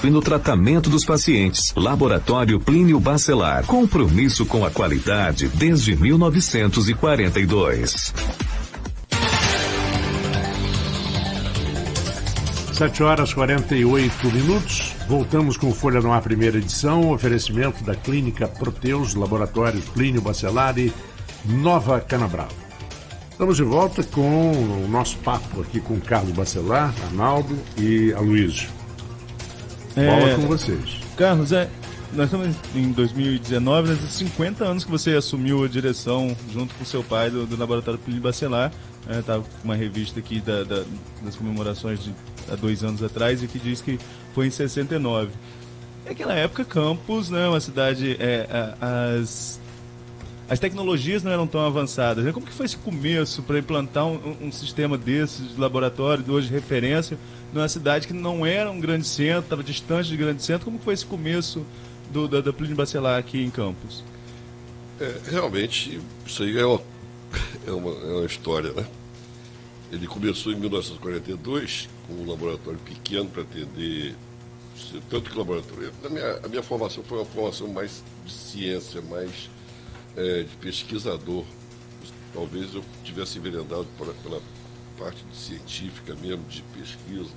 diagnóstico e no tratamento dos pacientes. Laboratório Plínio Bacelar. Compromisso com a qualidade desde 1942. 7h48. Voltamos com Folha no Ar, primeira edição. Oferecimento da Clínica Proteus, Laboratório Plínio Bacelar e Nova Canabrava. Estamos de volta com o nosso papo aqui com Carlos Bacelar, Arnaldo e Aloysio. Bola com vocês. Carlos, nós estamos em 2019, nesses 50 anos que você assumiu a direção junto com seu pai do Laboratório Plínio Bacelar. Estava com uma revista aqui das comemorações de há 2 anos atrás e que diz que foi em 69. Naquela época, Campos, né, uma cidade, as tecnologias não eram tão avançadas. Como que foi esse começo para implantar um sistema desses de laboratório, de hoje referência, numa cidade que não era um grande centro, estava distante de grande centro? Como que foi esse começo da Plínio Bacelar aqui em Campos? Realmente, isso aí é uma história, né? Ele começou em 1942 com um laboratório pequeno para atender, tanto que o laboratório... A minha formação foi uma formação mais de ciência, mais de pesquisador. Talvez eu tivesse enveredado pela parte científica mesmo, de pesquisa.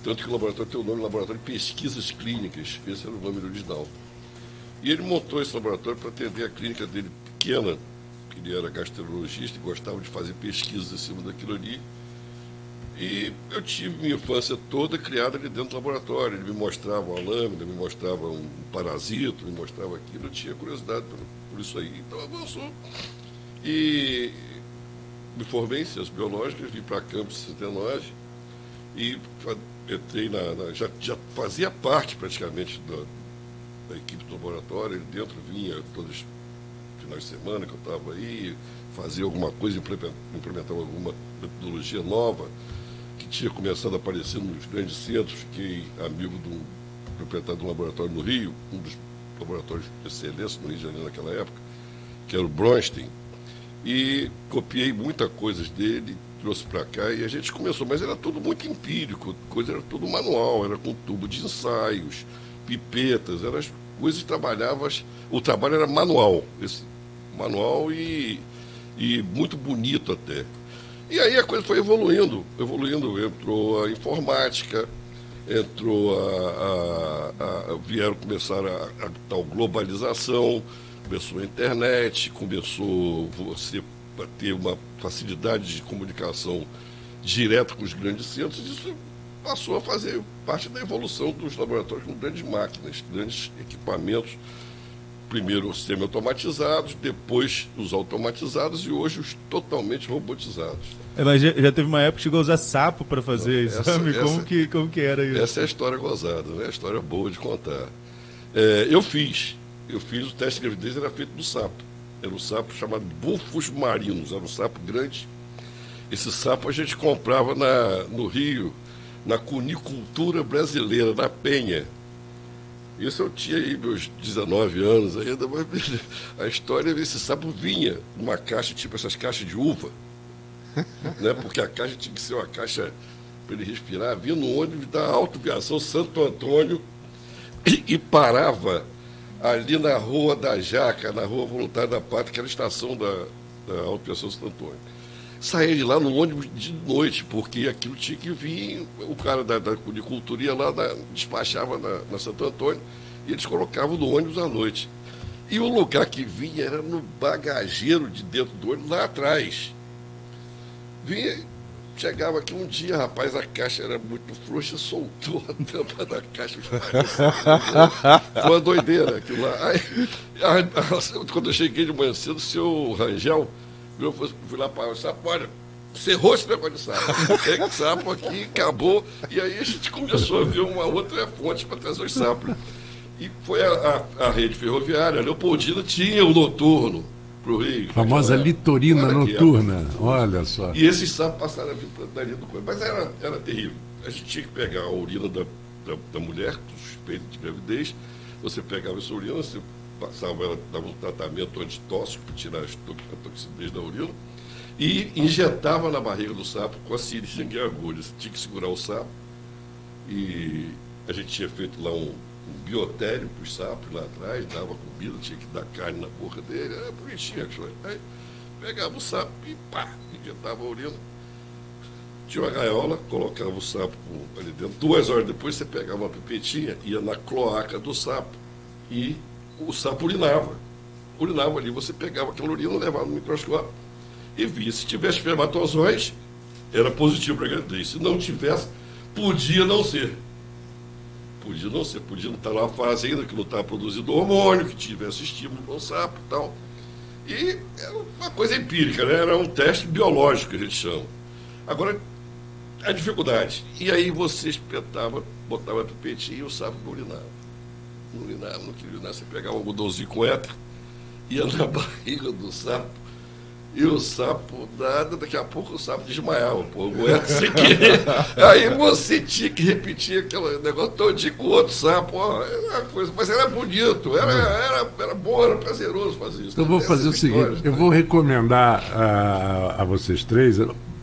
Tanto que o laboratório tem o nome Laboratório de Pesquisas Clínicas, esse era o nome original. E ele montou esse laboratório para atender a clínica dele pequena, que ele era gastroenterologista e gostava de fazer pesquisas em cima daquilo ali. E eu tive minha infância toda criada ali dentro do laboratório. Ele me mostrava uma lâmina, me mostrava um parasito, me mostrava aquilo. Eu tinha curiosidade por isso aí. Então avançou. E me formei em Ciências Biológicas, vim para Campos em 69 e entrei já fazia parte praticamente da equipe do laboratório. Ele dentro vinha todos os finais de semana que eu estava aí, fazia alguma coisa, implementava alguma metodologia nova que tinha começado a aparecer nos grandes centros. Fiquei amigo do proprietário de um laboratório no Rio, um dos laboratórios de excelência no Rio de Janeiro naquela época, que era o Bronstein, e copiei muita coisa dele, trouxe para cá e a gente começou, mas era tudo muito empírico, coisa era tudo manual, era com tubo de ensaios, pipetas, eram as coisas que trabalhavas, o trabalho era manual, manual e muito bonito até. E aí a coisa foi evoluindo, entrou a informática, vieram começar a tal globalização, começou a internet, começou você a ter uma facilidade de comunicação direta com os grandes centros, e isso passou a fazer parte da evolução dos laboratórios com grandes máquinas, grandes equipamentos, primeiro os semi-automatizados, depois os automatizados e hoje os totalmente robotizados. Mas já teve uma época que chegou a usar sapo para fazer exame? Como que era isso? Essa é a história gozada, né? A história boa de contar. Eu fiz o teste de gravidez, era feito do sapo. Era um sapo chamado Bufos Marinos, era um sapo grande. Esse sapo a gente comprava no Rio, na cunicultura brasileira, na Penha. Isso eu tinha aí meus 19 anos ainda, mas a história desse sapo vinha numa caixa, tipo essas caixas de uva, né? Porque a caixa tinha que ser uma caixa para ele respirar, vinha no ônibus da Autoviação Santo Antônio e parava ali na Rua da Jaca, na Rua Voluntária da Pátria, que era a estação da Autoviação Santo Antônio. Saía de lá no ônibus de noite, porque aquilo tinha que vir, o cara da cunicultura ia lá, despachava na Santo Antônio, e eles colocavam no ônibus à noite. E o lugar que vinha era no bagageiro de dentro do ônibus, lá atrás. Chegava aqui um dia, rapaz, a caixa era muito frouxa, soltou a tampa da caixa. Foi uma doideira aquilo lá. Aí, quando eu cheguei de manhã cedo, o seu Rangel, eu fui lá para o sapo, olha, cerrou esse negócio de sapo. Pega o sapo aqui, acabou. E aí a gente começou a ver uma outra fonte para trazer os sapos. E foi a rede ferroviária, a Leopoldina tinha o noturno para o Rio. A famosa litorina noturna, olha só. E esses sapos passaram a vir para dali do coelho. Mas era terrível. A gente tinha que pegar a urina da mulher, suspeita de gravidez. Você pegava essa urina, você passava ela, dava um tratamento antitóxico para tirar a toxicidez da urina e injetava na barriga do sapo com a seringa e a agulha. Você tinha que segurar o sapo e A gente tinha feito lá um biotério para os sapos lá atrás, dava comida, tinha que dar carne na boca dele, era bonitinho. Aí pegava o sapo e pá, injetava a urina. Tinha uma gaiola, colocava o sapo ali dentro. 2 horas depois você pegava uma pipetinha, ia na cloaca do sapo e o sapo urinava. Urinava ali, você pegava aquela urina, levava no microscópio e via. Se tivesse espermatozoide, era positivo para gravidez. Se não tivesse, podia não ser. Podia não ser, podia não estar numa fase ainda que não estava produzindo hormônio, que tivesse estímulo para o sapo e tal. E era uma coisa empírica, né? Era um teste biológico que a gente chama. Agora, a dificuldade. E aí você espetava, botava a pipetinha e o sapo não urinava. Não urinava, não queria urinar. Você pegava um algodãozinho com éter, ia na barriga do sapo, e o sapo, daqui a pouco o sapo desmaiava, pô, o éter sem querer. Aí você tinha que repetir aquele negócio todinho com o outro sapo. Ó, era uma coisa, mas era bonito, era bom, era prazeroso fazer isso. Então eu vou fazer o seguinte, eu vou recomendar a vocês três,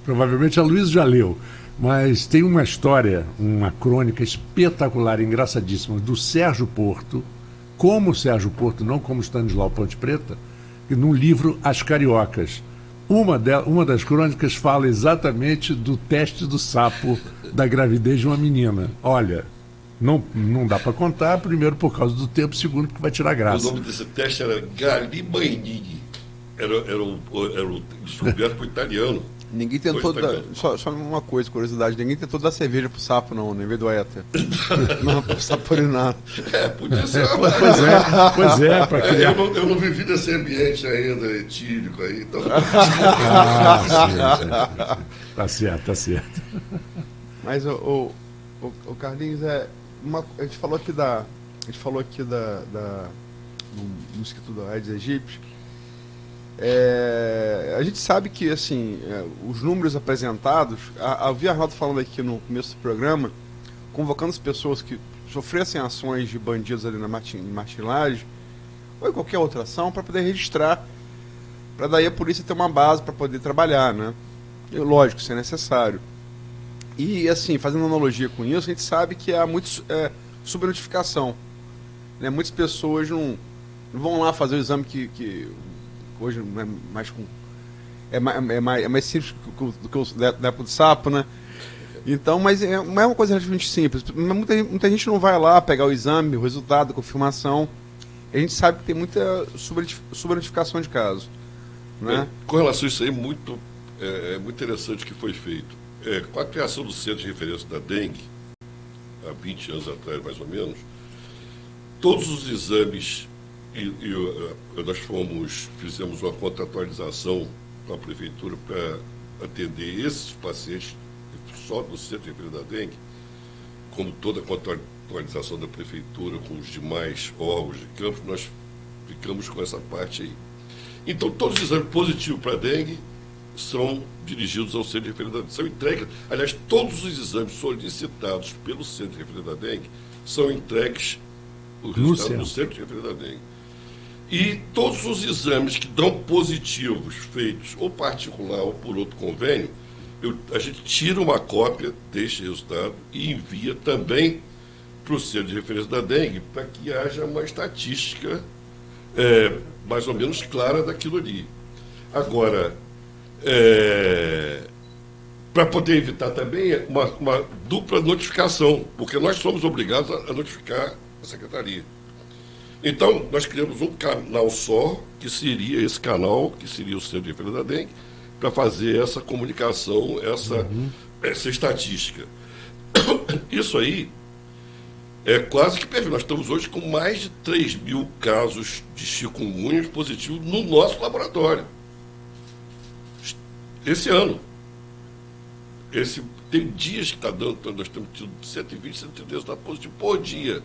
provavelmente a Luísa já leu, mas tem uma história, uma crônica espetacular, engraçadíssima, do Sérgio Porto, como Sérgio Porto, não como Stanislau Ponte Preta, num livro As Cariocas. Uma das crônicas fala exatamente do teste do sapo da gravidez de uma menina. Olha, não dá para contar, primeiro por causa do tempo, segundo porque vai tirar graça. O nome desse teste era Galimanini. Era o descoberto por italiano. Ninguém tentou dar, só uma coisa, curiosidade, ninguém tentou dar cerveja pro sapo não, em vez do éter. Não, pro sapo urinar. Podia ser. Pois é, para criar. Eu não vivi nesse ambiente ainda etílico aí, então. Tá certo. Mas o Carlinhos, a gente falou aqui no escrito do Aedes aegypti. A gente sabe que assim, os números apresentados, eu vi a Arnaldo falando aqui no começo do programa, convocando as pessoas que sofressem ações de bandidos ali na martinagem ou em qualquer outra ação para poder registrar, para daí a polícia ter uma base para poder trabalhar, né? E, lógico, se é necessário. E assim, fazendo analogia com isso, a gente sabe que há muito subnotificação, né? Muitas pessoas não vão lá fazer o exame que hoje não é mais com. É mais simples do que o da época do sapo, né? Então, mas é uma coisa relativamente simples. Muita gente não vai lá pegar o exame, o resultado, a confirmação. A gente sabe que tem muita subnotificação de casos. Né? Com relação a isso aí, muito interessante o que foi feito. Com a criação do Centro de Referência da Dengue, há 20 anos atrás, mais ou menos, todos os exames. Nós fizemos uma contratualização com a prefeitura para atender esses pacientes só do Centro de Referência da Dengue, como toda a contratualização da prefeitura com os demais órgãos de campo, nós ficamos com essa parte aí. Então, todos os exames positivos para a dengue são dirigidos ao Centro de Referência da Dengue, são entregues. Aliás, todos os exames solicitados pelo Centro de Referência da Dengue são entregues o resultado no Centro de Referência da Dengue. E todos os exames que dão positivos, feitos ou particular ou por outro convênio, a gente tira uma cópia deste resultado e envia também para o Centro de Referência da Dengue, para que haja uma estatística mais ou menos clara daquilo ali. Agora, para poder evitar também uma dupla notificação, porque nós somos obrigados a notificar a Secretaria. Então, nós criamos um canal só, que seria esse canal, que seria o Centro de Referência da Dengue, para fazer essa comunicação, essa estatística. Isso aí é quase que perfeito. Nós estamos hoje com mais de 3.000 casos de chikungunya positivos no nosso laboratório. Esse ano. Tem dias que está dando, nós temos tido 120, 130 resultados positivos por dia.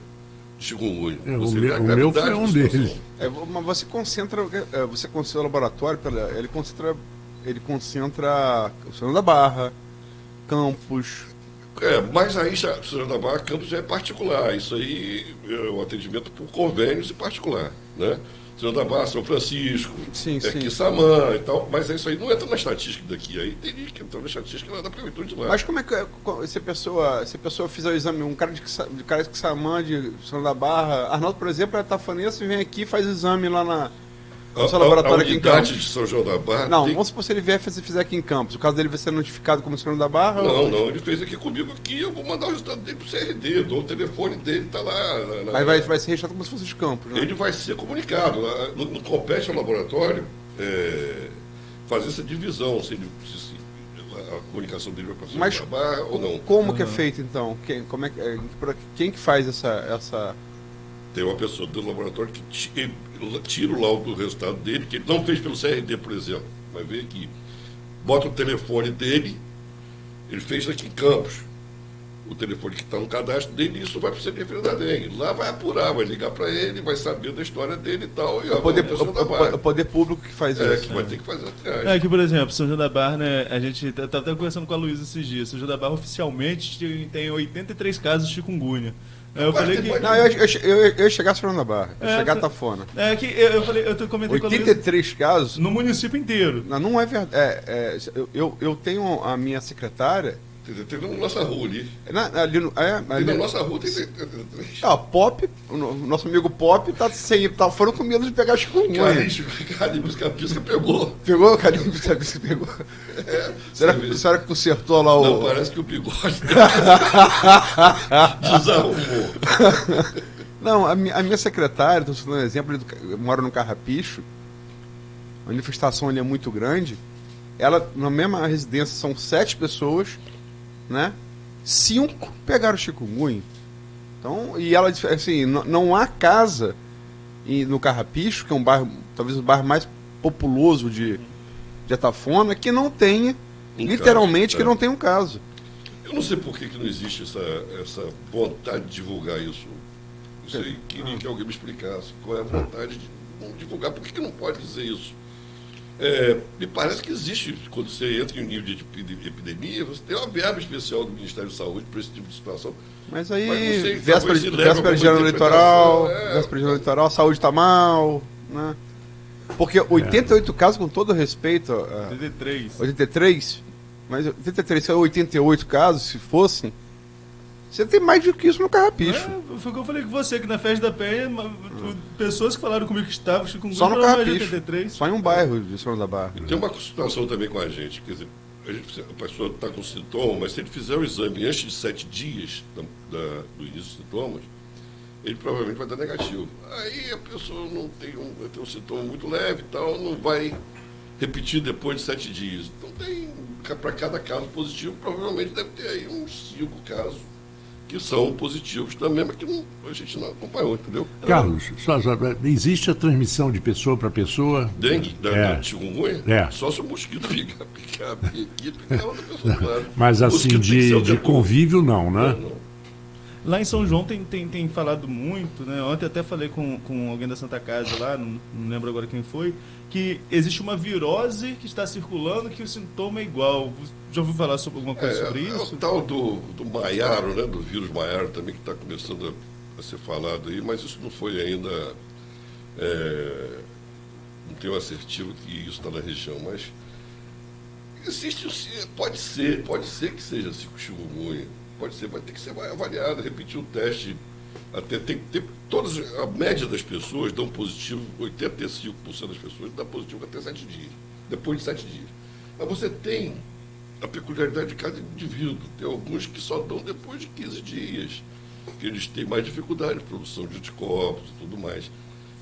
Chikungunya. O meu foi um deles. Mas você concentra o laboratório, ele concentra o Senhor da Barra, Campos. Mas aí, o Senhor da Barra, Campos já é particular. Isso aí é o atendimento por convênios e particular. Né? Senhor da Barra, São Francisco, Sim. Quissamã e tal, mas isso aí não entra na estatística daqui, aí teria que entrar na estatística lá da prefeitura de lá. Mas como é que se a pessoa fizer o exame, um cara de Quissamã, de São da Barra, Arnaldo, por exemplo, é tafanense, vem aqui e faz exame lá no seu laboratório aqui em Campos. De São João da Barra. Não, vamos supor se ele vier fizer aqui em Campos. O caso dele vai ser notificado como São João da Barra? Não, ele fez aqui comigo aqui, eu vou mandar o resultado dele pro CRD, dou o telefone dele, tá lá. Mas vai ser registrado como se fosse de Campos, né? Ele vai ser comunicado. Não compete ao laboratório fazer essa divisão, se a comunicação dele vai para São João da Barra ou não. Como que é feito, então? Quem que faz essa... Tem uma pessoa do laboratório que tira o laudo do resultado dele, que ele não fez pelo CRD, por exemplo, vai ver aqui. Bota o telefone dele, ele fez aqui em Campos. O telefone que está no cadastro dele, e isso vai para o CNPq da dengue. Lá vai apurar, vai ligar para ele, vai saber da história dele e tal. E o poder público que faz isso. Que vai ter que fazer a triagem. Que, por exemplo, São João da Barra, né, a gente está até conversando com a Luísa esses dias. São João da Barra oficialmente tem 83 casos de chikungunya. Eu falei que... Não, eu ia chegar a São João da Barra, eu ia chegar a Tafona. Eu comentei 83 casos? No município inteiro. Não é verdade. Eu tenho a minha secretária... Tem na nossa rua ali. Na nossa rua tem 83. Pop, o nosso amigo Pop tá fora com medo de pegar chikungunya. Carinho pisca pegou. Pegou? Carinho pisca pegou. Será que consertou lá o... Não, parece que o bigode desarrumou. Não, a minha secretária, estou citando um exemplo, eu moro no Carrapicho, a manifestação ali é muito grande, ela, na mesma residência, são 7 pessoas, né? 5 pegaram chikungunya. Então, e ela, assim, não há casa no Carrapicho, que é um bairro, talvez o bairro mais populoso de Atafona, que não tenha, literalmente, que não tenha um caso. Eu não sei por que não existe essa vontade de divulgar isso. Isso aí, queria que alguém me explicasse qual é a vontade de não divulgar. Por que não pode dizer isso? Me parece que existe, quando você entra em um nível de epidemia, você tem uma verba especial do Ministério da Saúde para esse tipo de situação. Mas aí, véspera de ano eleitoral, a saúde está mal, né? Porque 88 casos, com todo respeito... 83? Mas 83, 88 casos, se fossem, você tem mais do que isso no Carrapicho. Foi o que eu falei com você, que na Festa da Penha, pessoas que falaram comigo que estavam com só no Carrapicho, só em um bairro de São da Barra. E tem uma situação também com a gente, quer dizer, a pessoa está com sintoma, mas se ele fizer o exame antes de 7 dias do início dos sintomas, ele provavelmente vai dar negativo. Aí a pessoa vai ter um sintoma muito leve e tal, não vai repetir depois de 7 dias. Então para cada caso positivo, provavelmente deve ter aí uns 5 casos que são positivos também, mas que a gente não acompanhou, entendeu? Carlos, existe a transmissão de pessoa para pessoa? Dengue? Da chikungunya? Só se o mosquito picar outra pessoa, claro. Mas assim, de convívio não, né? Não. Lá em São João tem falado muito, né? Ontem até falei com alguém da Santa Casa lá, não lembro agora quem foi, que existe uma virose que está circulando que o sintoma é igual. Já ouviu falar sobre alguma coisa sobre isso? É o tal do Maiaro, né? Do vírus Maiaro também, que está começando a ser falado aí, mas isso não foi ainda... não tem um assertivo que isso está na região, mas existe, pode ser que seja chikungunya. Pode ser, vai ter que ser avaliado, repetir o teste. Até a média das pessoas dão positivo, 85% das pessoas dão positivo até 7 dias, depois de 7 dias. Mas você tem a peculiaridade de cada indivíduo. Tem alguns que só dão depois de 15 dias, que eles têm mais dificuldade de produção de anticorpos e tudo mais.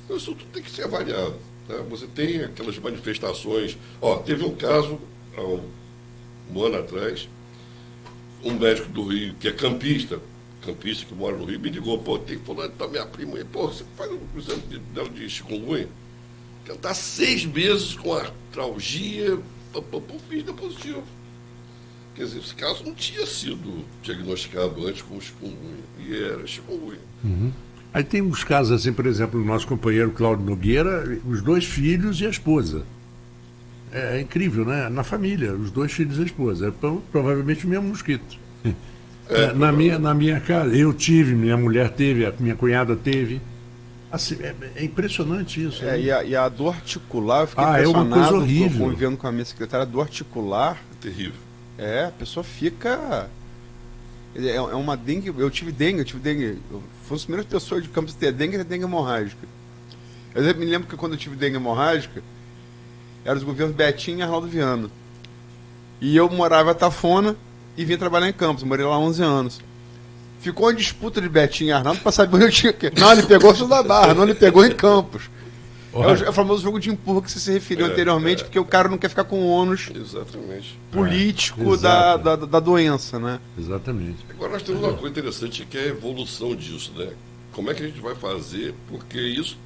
Então isso tudo tem que ser avaliado. Tá? Você tem aquelas manifestações. Teve um caso, há um ano atrás, um médico do Rio, que é campista que mora no Rio, me ligou, tem que falar, tá minha prima aí, você faz um exame dela de chikungunya, que ela está 6 meses com artralgia, fiz positivo. Quer dizer, esse caso não tinha sido diagnosticado antes com chikungunya, e era chikungunya. Uhum. Aí tem uns casos assim, por exemplo, o nosso companheiro Cláudio Nogueira, os 2 filhos e a esposa. É incrível, né? Na família, os 2 filhos e a esposa. Provavelmente o mesmo mosquito. Na minha casa, eu tive, minha mulher teve, a minha cunhada teve. Assim, é impressionante isso. E a dor articular, eu fiquei é uma coisa horrível. Convivendo com a minha secretária, a dor articular... É terrível. A pessoa fica... É uma dengue... Eu tive dengue. Fui as primeiras pessoas de Campos a ter dengue hemorrágica. Eu me lembro que quando eu tive dengue hemorrágica, era os governos Betinho e Arnaldo Viana. E eu morava em Tafona e vim trabalhar em Campos. Morei lá há 11 anos. Ficou uma disputa de Betinho e Arnaldo para saber onde eu tinha que... Não, ele pegou o Sul da Barra, não, ele pegou em Campos. É o famoso jogo de empurra que você se referiu anteriormente, porque o cara não quer ficar com o ônus político da doença, né? Exatamente. Agora nós temos uma coisa interessante que é a evolução disso, né? Como é que a gente vai fazer? Porque isso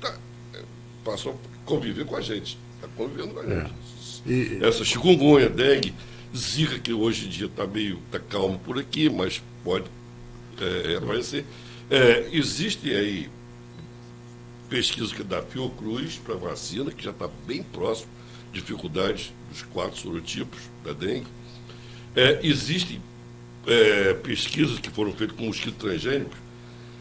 passou a conviver com a gente. Está convivendo com a gente. Essa chikungunya, dengue, zika, que hoje em dia está calmo por aqui, mas pode aparecer. Existem aí pesquisa que dá Fiocruz para vacina, que já está bem próximo, dificuldades dos 4 sorotipos da dengue. Existem pesquisas que foram feitas com mosquito transgênico,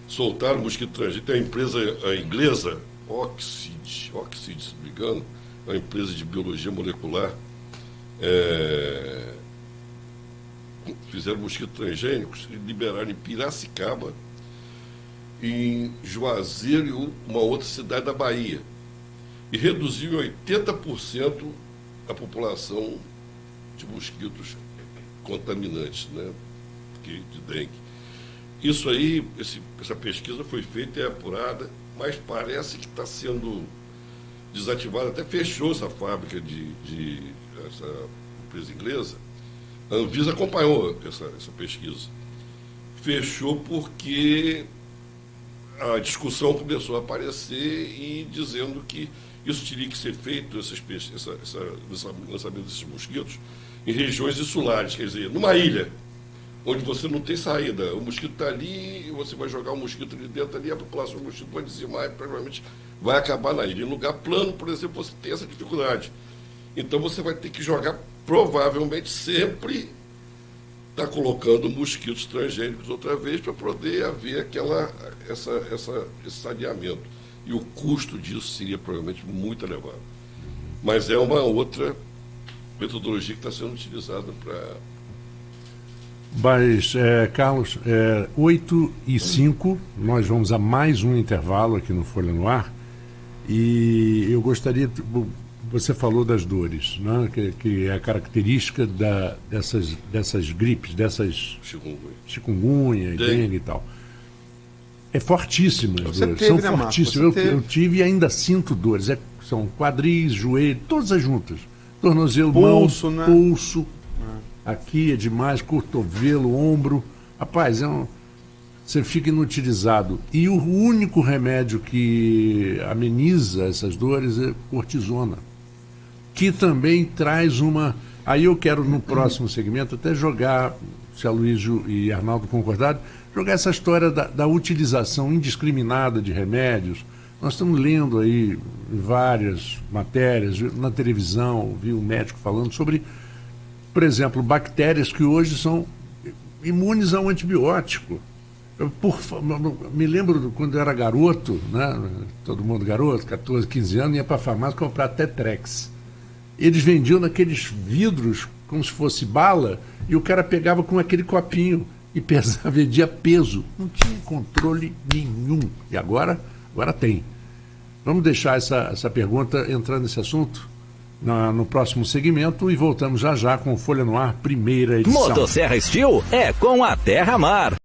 soltaram mosquito transgênico, tem a empresa inglesa, Oxid, se não me engano, é uma empresa de biologia molecular, fizeram mosquitos transgênicos e liberaram em Piracicaba, em Juazeiro e uma outra cidade da Bahia. E reduziu em 80% a população de mosquitos contaminantes, né, de dengue. Isso aí, essa pesquisa foi feita e apurada, mas parece que está sendo desativada. Até fechou essa fábrica essa empresa inglesa. A Anvisa acompanhou essa pesquisa. Fechou porque a discussão começou a aparecer e dizendo que isso teria que ser feito, o lançamento desses mosquitos, em regiões insulares, quer dizer, numa ilha, onde você não tem saída. O mosquito está ali, e você vai jogar o mosquito ali dentro, ali, a população do mosquito vai dizimar e provavelmente vai acabar na ilha. Em lugar plano, por exemplo, você tem essa dificuldade. Então você vai ter que jogar, provavelmente, sempre está colocando mosquitos transgênicos outra vez para poder haver esse saneamento. E o custo disso seria provavelmente muito elevado. Mas é uma outra metodologia que está sendo utilizada para... Mas, Carlos, 8h05, nós vamos a mais um intervalo aqui no Folha no Ar. E eu gostaria... Você falou das dores, né? que é a característica dessas gripes, dessas chikungunya, dengue e tal. É fortíssima as dores, são fortíssimas. Eu tive e ainda sinto dores. São quadris, joelho, todas as juntas. Tornozelo, pulso, mão, né? Pulso. Aqui é demais, cotovelo, ombro. Rapaz, você fica inutilizado. E o único remédio que ameniza essas dores é cortisona, que também traz uma... Aí eu quero, no próximo segmento, até jogar, se a Aloysio e Arnaldo concordarem, jogar essa história da utilização indiscriminada de remédios. Nós estamos lendo aí várias matérias, na televisão, vi um médico falando sobre, por exemplo, bactérias que hoje são imunes a um antibiótico. Me lembro quando eu era garoto, né? Todo mundo garoto, 14, 15 anos, ia para a farmácia comprar Tetrex. Eles vendiam naqueles vidros como se fosse bala e o cara pegava com aquele copinho e pesava, vendia peso. Não tinha controle nenhum. E agora tem. Vamos deixar essa pergunta entrar nesse assunto no próximo segmento e voltamos já com Folha no Ar, primeira edição. Motosserra Steel é com a Terra Mar.